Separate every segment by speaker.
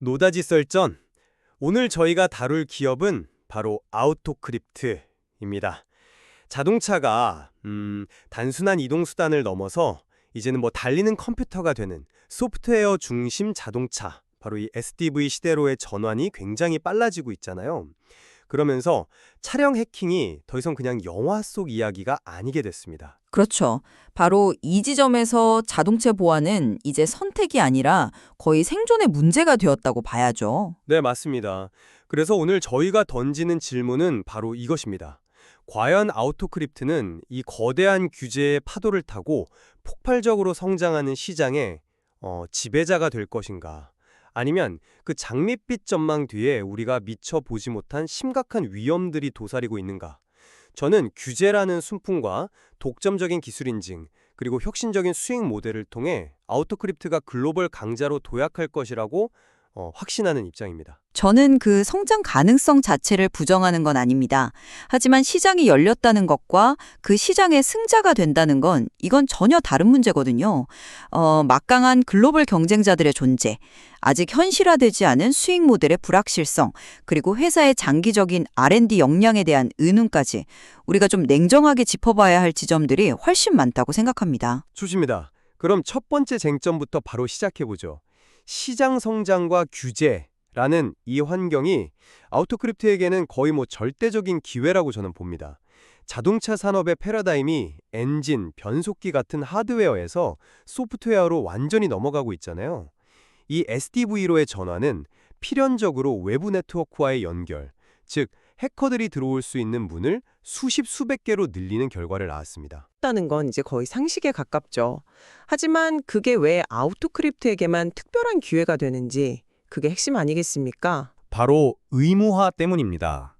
Speaker 1: 노다지 썰전. 오늘 저희가 다룰 기업은 바로 아우토크립트입니다. 자동차가 단순한 이동 수단을 넘어서 이제는 달리는 컴퓨터가 되는 소프트웨어 중심 자동차, 바로 이 SDV 시대로의 전환이 굉장히 빨라지고 있잖아요. 그러면서 차량 해킹이 더 이상 그냥 영화 속 이야기가 아니게 됐습니다.
Speaker 2: 그렇죠. 바로 이 지점에서 자동차 보안은 이제 선택이 아니라 거의 생존의 문제가 되었다고 봐야죠.
Speaker 1: 네, 맞습니다. 그래서 오늘 저희가 던지는 질문은 바로 이것입니다. 과연 아우토크립트는 이 거대한 규제의 파도를 타고 폭발적으로 성장하는 시장의 지배자가 될 것인가? 아니면 그 장밋빛 전망 뒤에 우리가 미처 보지 못한 심각한 위험들이 도사리고 있는가? 저는 규제라는 순풍과 독점적인 기술 인증, 그리고 혁신적인 수익 모델을 통해 아우토크립트가 글로벌 강자로 도약할 것이라고 확신하는 입장입니다.
Speaker 2: 저는 그 성장 가능성 자체를 부정하는 건 아닙니다. 하지만 시장이 열렸다는 것과 그 시장의 승자가 된다는 건 이건 전혀 다른 문제거든요. 막강한 글로벌 경쟁자들의 존재, 아직 현실화되지 않은 수익 모델의 불확실성, 그리고 회사의 장기적인 R&D 역량에 대한 의문까지 우리가 좀 냉정하게 짚어봐야 할 지점들이 훨씬 많다고 생각합니다.
Speaker 1: 좋습니다. 그럼 첫 번째 쟁점부터 바로 시작해보죠. 시장 성장과 규제라는 이 환경이 아우토크립트에게는 거의 절대적인 기회라고 저는 봅니다. 자동차 산업의 패러다임이 엔진, 변속기 같은 하드웨어에서 소프트웨어로 완전히 넘어가고 있잖아요. 이 SDV로의 전환은 필연적으로 외부 네트워크와의 연결, 즉 해커들이 들어올 수 있는 문을 수십 수백 개로 늘리는 결과를 낳았습니다.
Speaker 3: 다는 건 이제 거의 상식에 가깝죠. 하지만 그게 왜 아우토크립트에게만 특별한 기회가 되는지 그게 핵심 아니겠습니까?
Speaker 4: 바로 의무화 때문입니다.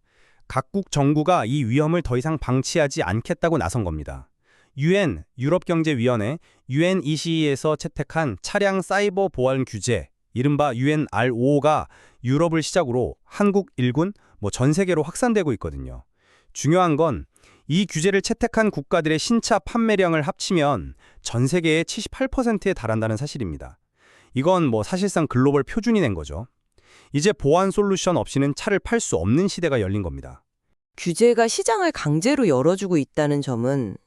Speaker 4: 각국 정부가 이 위험을 더 이상 방치하지 않겠다고 나선 겁니다. 유럽경제위원회 UNECE에서 채택한 차량 사이버 보안 규제, 이른바 UNR5가 유럽을 시작으로 한국, 일군, 전 세계로 확산되고 있거든요. 중요한 건 이 규제를 채택한 국가들의 신차 판매량을 합치면 전 세계의 78%에 달한다는 사실입니다. 이건 사실상 글로벌 표준이 된 거죠. 이제 보안 솔루션 없이는 차를 팔 수 없는 시대가 열린 겁니다.
Speaker 3: 규제가 시장을 강제로 열어주고 있다는 점은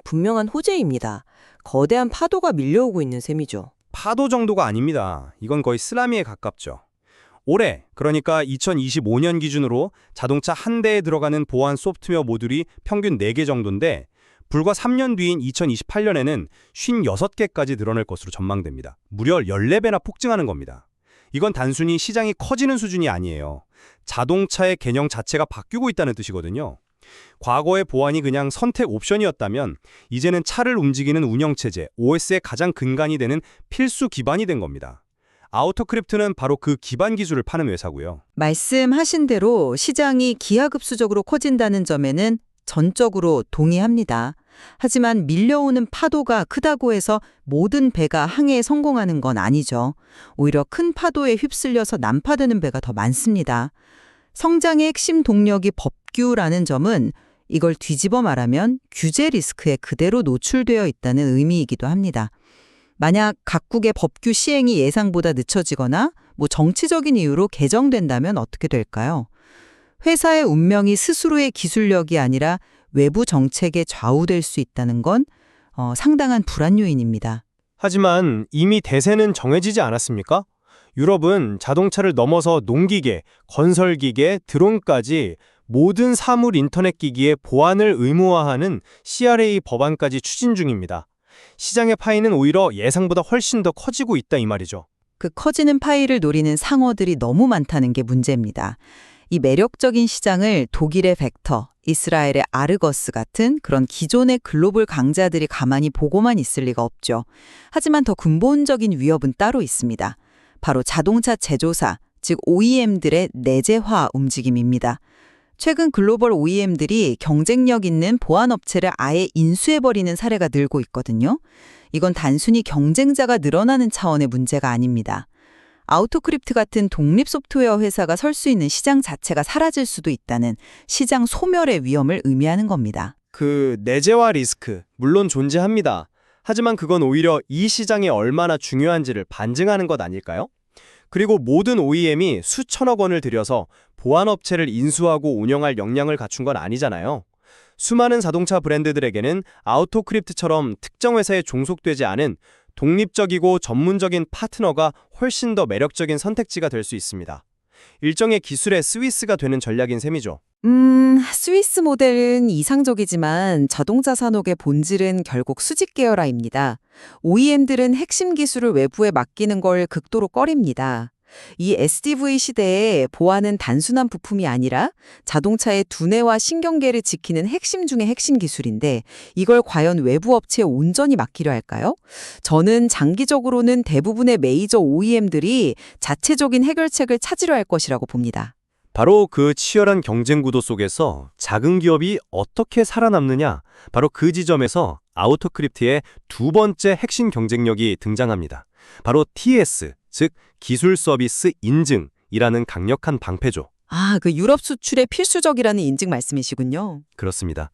Speaker 3: 분명한 호재입니다. 거대한 파도가 밀려오고 있는 셈이죠.
Speaker 4: 파도 정도가 아닙니다. 이건 거의 쓰나미에 가깝죠. 올해, 그러니까 2025년 기준으로 자동차 한 대에 들어가는 보안 소프트웨어 모듈이 평균 4개 정도인데 불과 3년 뒤인 2028년에는 56개까지 늘어날 것으로 전망됩니다. 무려 14배나 폭증하는 겁니다. 이건 단순히 시장이 커지는 수준이 아니에요. 자동차의 개념 자체가 바뀌고 있다는 뜻이거든요. 과거의 보안이 그냥 선택 옵션이었다면 이제는 차를 움직이는 운영체제, OS의 가장 근간이 되는 필수 기반이 된 겁니다. 아우토크립트는 바로 그 기반 기술을 파는 회사고요.
Speaker 2: 말씀하신 대로 시장이 기하급수적으로 커진다는 점에는 전적으로 동의합니다. 하지만 밀려오는 파도가 크다고 해서 모든 배가 항해에 성공하는 건 아니죠. 오히려 큰 파도에 휩쓸려서 난파되는 배가 더 많습니다. 성장의 핵심 동력이 법규라는 점은 이걸 뒤집어 말하면 규제 리스크에 그대로 노출되어 있다는 의미이기도 합니다. 만약 각국의 법규 시행이 예상보다 늦춰지거나 정치적인 이유로 개정된다면 어떻게 될까요? 회사의 운명이 스스로의 기술력이 아니라 외부 정책에 좌우될 수 있다는 건 상당한 불안 요인입니다.
Speaker 1: 하지만 이미 대세는 정해지지 않았습니까? 유럽은 자동차를 넘어서 농기계, 건설기계, 드론까지 모든 사물 인터넷 기기의 보안을 의무화하는 CRA 법안까지 추진 중입니다. 시장의 파이는 오히려 예상보다 훨씬 더 커지고 있다 이 말이죠.
Speaker 2: 그 커지는 파이를 노리는 상어들이 너무 많다는 게 문제입니다. 이 매력적인 시장을 독일의 벡터, 이스라엘의 아르거스 같은 그런 기존의 글로벌 강자들이 가만히 보고만 있을 리가 없죠. 하지만 더 근본적인 위협은 따로 있습니다. 바로 자동차 제조사, 즉 OEM들의 내재화 움직임입니다. 최근 글로벌 OEM들이 경쟁력 있는 보안 업체를 아예 인수해버리는 사례가 늘고 있거든요. 이건 단순히 경쟁자가 늘어나는 차원의 문제가 아닙니다. 아우토크립트 같은 독립 소프트웨어 회사가 설 수 있는 시장 자체가 사라질 수도 있다는 시장 소멸의 위험을 의미하는 겁니다.
Speaker 1: 그 내재화 리스크, 물론 존재합니다. 하지만 그건 오히려 이 시장이 얼마나 중요한지를 반증하는 것 아닐까요? 그리고 모든 OEM이 수천억 원을 들여서 보안업체를 인수하고 운영할 역량을 갖춘 건 아니잖아요. 수많은 자동차 브랜드들에게는 아우토크립트처럼 특정 회사에 종속되지 않은 독립적이고 전문적인 파트너가 훨씬 더 매력적인 선택지가 될 수 있습니다. 일종의 기술의 스위스가 되는 전략인 셈이죠.
Speaker 5: 스위스 모델은 이상적이지만 자동차 산업의 본질은 결국 수직 계열화입니다. OEM들은 핵심 기술을 외부에 맡기는 걸 극도로 꺼립니다. 이 SDV 시대에 보안은 단순한 부품이 아니라 자동차의 두뇌와 신경계를 지키는 핵심 중의 핵심 기술인데 이걸 과연 외부 업체에 온전히 맡기려 할까요? 저는 장기적으로는 대부분의 메이저 OEM들이 자체적인 해결책을 찾으려 할 것이라고 봅니다.
Speaker 4: 바로 그 치열한 경쟁 구도 속에서 작은 기업이 어떻게 살아남느냐, 바로 그 지점에서 아우토크립트의 두 번째 핵심 경쟁력이 등장합니다. 바로 TS, 즉 기술 서비스 인증이라는 강력한 방패죠.
Speaker 5: 그 유럽 수출에 필수적이라는 인증 말씀이시군요.
Speaker 4: 그렇습니다.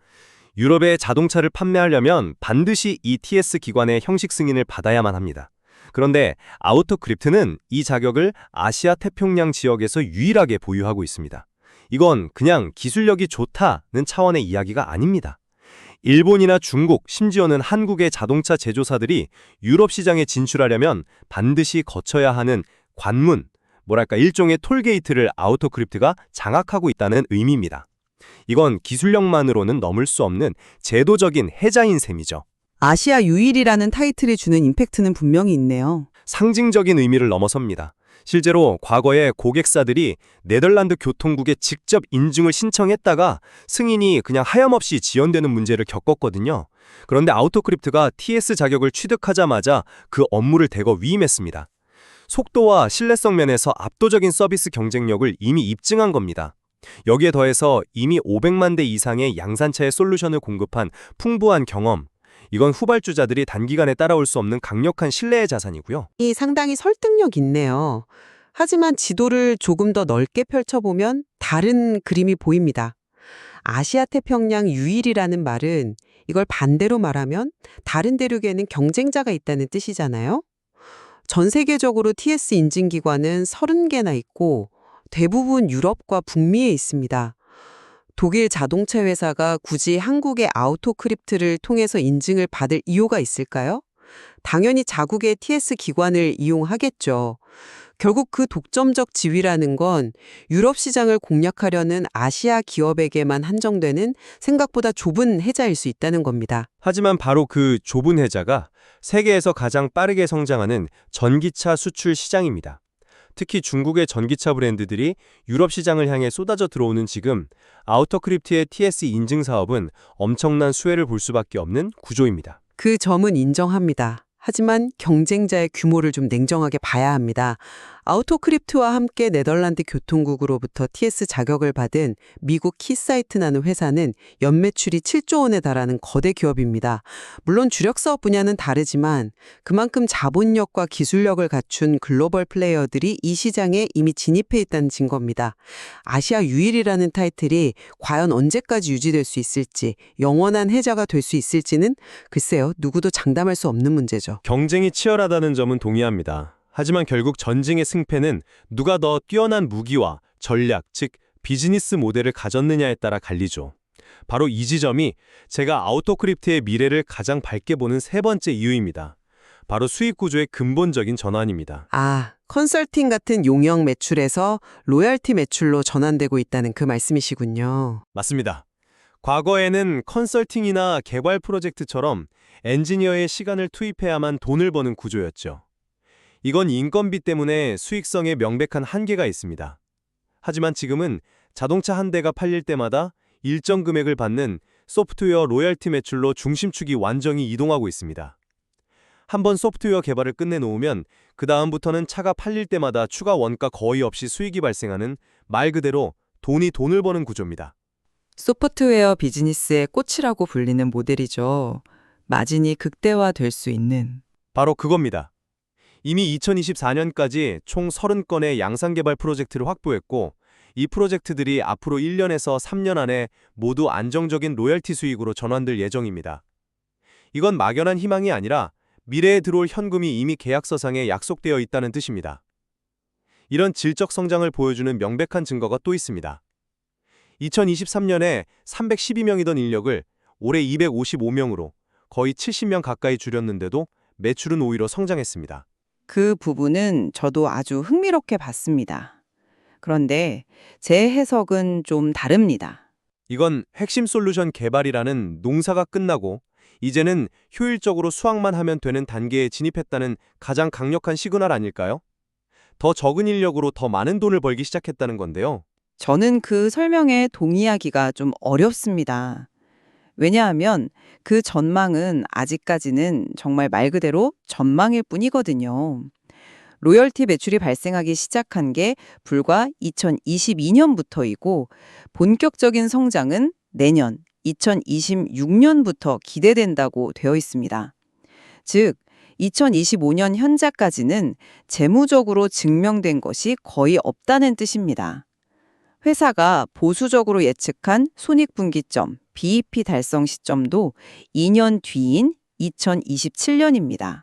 Speaker 4: 유럽에 자동차를 판매하려면 반드시 이 TS 기관의 형식 승인을 받아야만 합니다. 그런데 아우토크립트는 이 자격을 아시아 태평양 지역에서 유일하게 보유하고 있습니다. 이건 그냥 기술력이 좋다는 차원의 이야기가 아닙니다. 일본이나 중국, 심지어는 한국의 자동차 제조사들이 유럽 시장에 진출하려면 반드시 거쳐야 하는 관문, 일종의 톨게이트를 아우토크립트가 장악하고 있다는 의미입니다. 이건 기술력만으로는 넘을 수 없는 제도적인 해자인 셈이죠.
Speaker 6: 아시아 유일이라는 타이틀이 주는 임팩트는 분명히 있네요.
Speaker 4: 상징적인 의미를 넘어섭니다. 실제로 과거에 고객사들이 네덜란드 교통국에 직접 인증을 신청했다가 승인이 그냥 하염없이 지연되는 문제를 겪었거든요. 그런데 아우토크립트가 TS 자격을 취득하자마자 그 업무를 대거 위임했습니다. 속도와 신뢰성 면에서 압도적인 서비스 경쟁력을 이미 입증한 겁니다. 여기에 더해서 이미 500만 대 이상의 양산차의 솔루션을 공급한 풍부한 경험, 이건 후발주자들이 단기간에 따라올 수 없는 강력한 신뢰의 자산이고요.
Speaker 3: 이 상당히 설득력 있네요. 하지만 지도를 조금 더 넓게 펼쳐보면 다른 그림이 보입니다. 아시아 태평양 유일이라는 말은 이걸 반대로 말하면 다른 대륙에는 경쟁자가 있다는 뜻이잖아요. 전 세계적으로 TS 인증기관은 30개나 있고 대부분 유럽과 북미에 있습니다. 독일 자동차 회사가 굳이 한국의 아우토크립트를 통해서 인증을 받을 이유가 있을까요? 당연히 자국의 TS 기관을 이용하겠죠. 결국 그 독점적 지위라는 건 유럽 시장을 공략하려는 아시아 기업에게만 한정되는 생각보다 좁은 해자일 수 있다는 겁니다.
Speaker 1: 하지만 바로 그 좁은 해자가 세계에서 가장 빠르게 성장하는 전기차 수출 시장입니다. 특히 중국의 전기차 브랜드들이 유럽 시장을 향해 쏟아져 들어오는 지금 아우토크립트의 TS 인증 사업은 엄청난 수혜를 볼 수밖에 없는 구조입니다.
Speaker 3: 그 점은 인정합니다. 하지만 경쟁자의 규모를 좀 냉정하게 봐야 합니다. 아우토크립트와 함께 네덜란드 교통국으로부터 TS 자격을 받은 미국 키사이트라는 회사는 연매출이 7조 원에 달하는 거대 기업입니다. 물론 주력 사업 분야는 다르지만 그만큼 자본력과 기술력을 갖춘 글로벌 플레이어들이 이 시장에 이미 진입해 있다는 증거입니다. 아시아 유일이라는 타이틀이 과연 언제까지 유지될 수 있을지, 영원한 해자가 될 수 있을지는 글쎄요, 누구도 장담할 수 없는 문제죠.
Speaker 1: 경쟁이 치열하다는 점은 동의합니다. 하지만 결국 전쟁의 승패는 누가 더 뛰어난 무기와 전략, 즉 비즈니스 모델을 가졌느냐에 따라 갈리죠. 바로 이 지점이 제가 아우토크립트의 미래를 가장 밝게 보는 세 번째 이유입니다. 바로 수익 구조의 근본적인 전환입니다.
Speaker 3: 컨설팅 같은 용역 매출에서 로열티 매출로 전환되고 있다는 그 말씀이시군요.
Speaker 1: 맞습니다. 과거에는 컨설팅이나 개발 프로젝트처럼 엔지니어의 시간을 투입해야만 돈을 버는 구조였죠. 이건 인건비 때문에 수익성에 명백한 한계가 있습니다. 하지만 지금은 자동차 한 대가 팔릴 때마다 일정 금액을 받는 소프트웨어 로열티 매출로 중심축이 완전히 이동하고 있습니다. 한번 소프트웨어 개발을 끝내놓으면 그 다음부터는 차가 팔릴 때마다 추가 원가 거의 없이 수익이 발생하는 말 그대로 돈이 돈을 버는 구조입니다.
Speaker 6: 소프트웨어 비즈니스의 꽃이라고 불리는 모델이죠. 마진이 극대화될 수 있는.
Speaker 1: 바로 그겁니다. 이미 2024년까지 총 30건의 양산개발 프로젝트를 확보했고 이 프로젝트들이 앞으로 1년에서 3년 안에 모두 안정적인 로열티 수익으로 전환될 예정입니다. 이건 막연한 희망이 아니라 미래에 들어올 현금이 이미 계약서상에 약속되어 있다는 뜻입니다. 이런 질적 성장을 보여주는 명백한 증거가 또 있습니다. 2023년에 312명이던 인력을 올해 255명으로 거의 70명 가까이 줄였는데도 매출은 오히려 성장했습니다.
Speaker 5: 그 부분은 저도 아주 흥미롭게 봤습니다. 그런데 제 해석은 좀 다릅니다.
Speaker 1: 이건 핵심 솔루션 개발이라는 농사가 끝나고 이제는 효율적으로 수확만 하면 되는 단계에 진입했다는 가장 강력한 시그널 아닐까요? 더 적은 인력으로 더 많은 돈을 벌기 시작했다는 건데요.
Speaker 5: 저는 그 설명에 동의하기가 좀 어렵습니다. 왜냐하면 그 전망은 아직까지는 정말 말 그대로 전망일 뿐이거든요. 로열티 매출이 발생하기 시작한 게 불과 2022년부터이고 본격적인 성장은 내년 2026년부터 기대된다고 되어 있습니다. 즉, 2025년 현재까지는 재무적으로 증명된 것이 거의 없다는 뜻입니다. 회사가 보수적으로 예측한 손익분기점, BEP 달성 시점도 2년 뒤인 2027년입니다.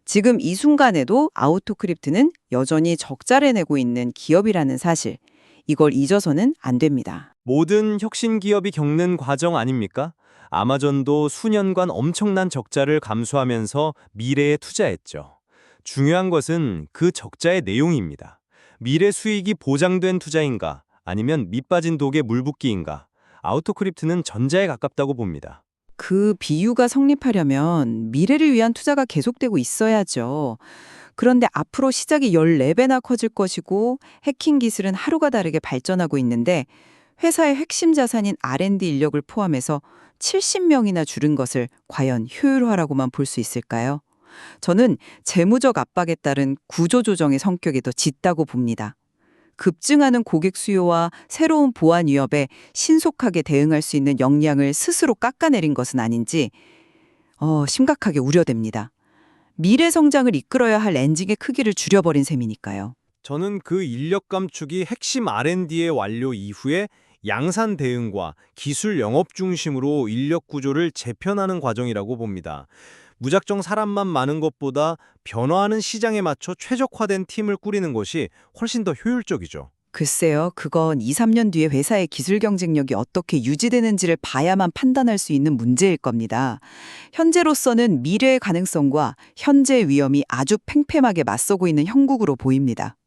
Speaker 5: 지금 이 순간에도 아우토크립트는 여전히 적자를 내고 있는 기업이라는 사실, 이걸 잊어서는 안 됩니다.
Speaker 1: 모든 혁신 기업이 겪는 과정 아닙니까? 아마존도 수년간 엄청난 적자를 감수하면서 미래에 투자했죠. 중요한 것은 그 적자의 내용입니다. 미래 수익이 보장된 투자인가, 아니면 밑빠진 독에 물 붓기인가? 아우토크립트는 전자에 가깝다고 봅니다.
Speaker 5: 그 비유가 성립하려면 미래를 위한 투자가 계속되고 있어야죠. 그런데 앞으로 시작이 14배나 커질 것이고 해킹 기술은 하루가 다르게 발전하고 있는데 회사의 핵심 자산인 R&D 인력을 포함해서 70명이나 줄은 것을 과연 효율화라고만 볼 수 있을까요? 저는 재무적 압박에 따른 구조조정의 성격이 더 짙다고 봅니다. 급증하는 고객 수요와 새로운 보안 위협에 신속하게 대응할 수 있는 역량을 스스로 깎아내린 것은 아닌지 심각하게 우려됩니다. 미래 성장을 이끌어야 할 엔진의 크기를 줄여버린 셈이니까요.
Speaker 1: 저는 그 인력 감축이 핵심 R&D의 완료 이후에 양산 대응과 기술 영업 중심으로 인력 구조를 재편하는 과정이라고 봅니다. 무작정 사람만 많은 것보다 변화하는 시장에 맞춰 최적화된 팀을 꾸리는 것이 훨씬 더 효율적이죠.
Speaker 5: 글쎄요, 그건 2, 3년 뒤에 회사의 기술 경쟁력이 어떻게 유지되는지를 봐야만 판단할 수 있는 문제일 겁니다. 현재로서는 미래의 가능성과 현재의 위험이 아주 팽팽하게 맞서고 있는 형국으로 보입니다.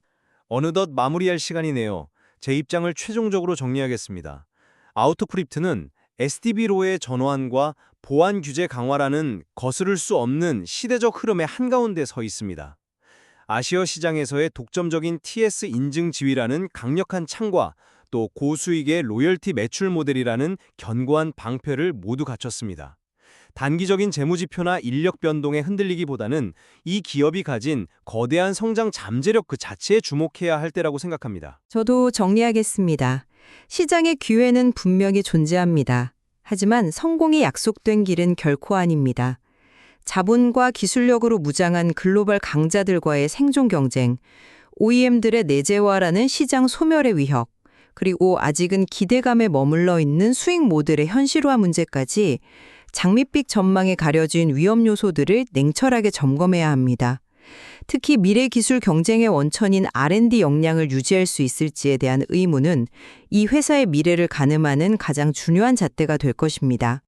Speaker 1: 어느덧 마무리할 시간이네요. 제 입장을 최종적으로 정리하겠습니다. 아우토크립트는 SDB로의 전환과 보안 규제 강화라는 거스를 수 없는 시대적 흐름의 한가운데 서 있습니다. 아시아 시장에서의 독점적인 TS 인증 지위라는 강력한 창과 또 고수익의 로열티 매출 모델이라는 견고한 방패를 모두 갖췄습니다. 단기적인 재무지표나 인력 변동에 흔들리기보다는 이 기업이 가진 거대한 성장 잠재력 그 자체에 주목해야 할 때라고 생각합니다.
Speaker 2: 저도 정리하겠습니다. 시장의 기회는 분명히 존재합니다. 하지만 성공이 약속된 길은 결코 아닙니다. 자본과 기술력으로 무장한 글로벌 강자들과의 생존 경쟁, OEM들의 내재화라는 시장 소멸의 위협, 그리고 아직은 기대감에 머물러 있는 수익 모델의 현실화 문제까지 장밋빛 전망에 가려진 위험 요소들을 냉철하게 점검해야 합니다. 특히 미래 기술 경쟁의 원천인 R&D 역량을 유지할 수 있을지에 대한 의문은 이 회사의 미래를 가늠하는 가장 중요한 잣대가 될 것입니다.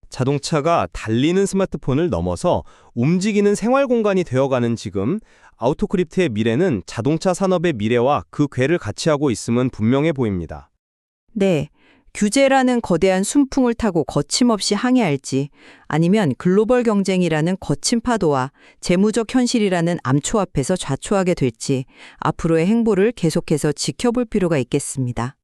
Speaker 1: 자동차가 달리는 스마트폰을 넘어서 움직이는 생활 공간이 되어가는 지금 아우토크립트의 미래는 자동차 산업의 미래와 그 궤를 같이 하고 있음은 분명해 보입니다.
Speaker 2: 네, 규제라는 거대한 순풍을 타고 거침없이 항해할지 아니면 글로벌 경쟁이라는 거친 파도와 재무적 현실이라는 암초 앞에서 좌초하게 될지 앞으로의 행보를 계속해서 지켜볼 필요가 있겠습니다.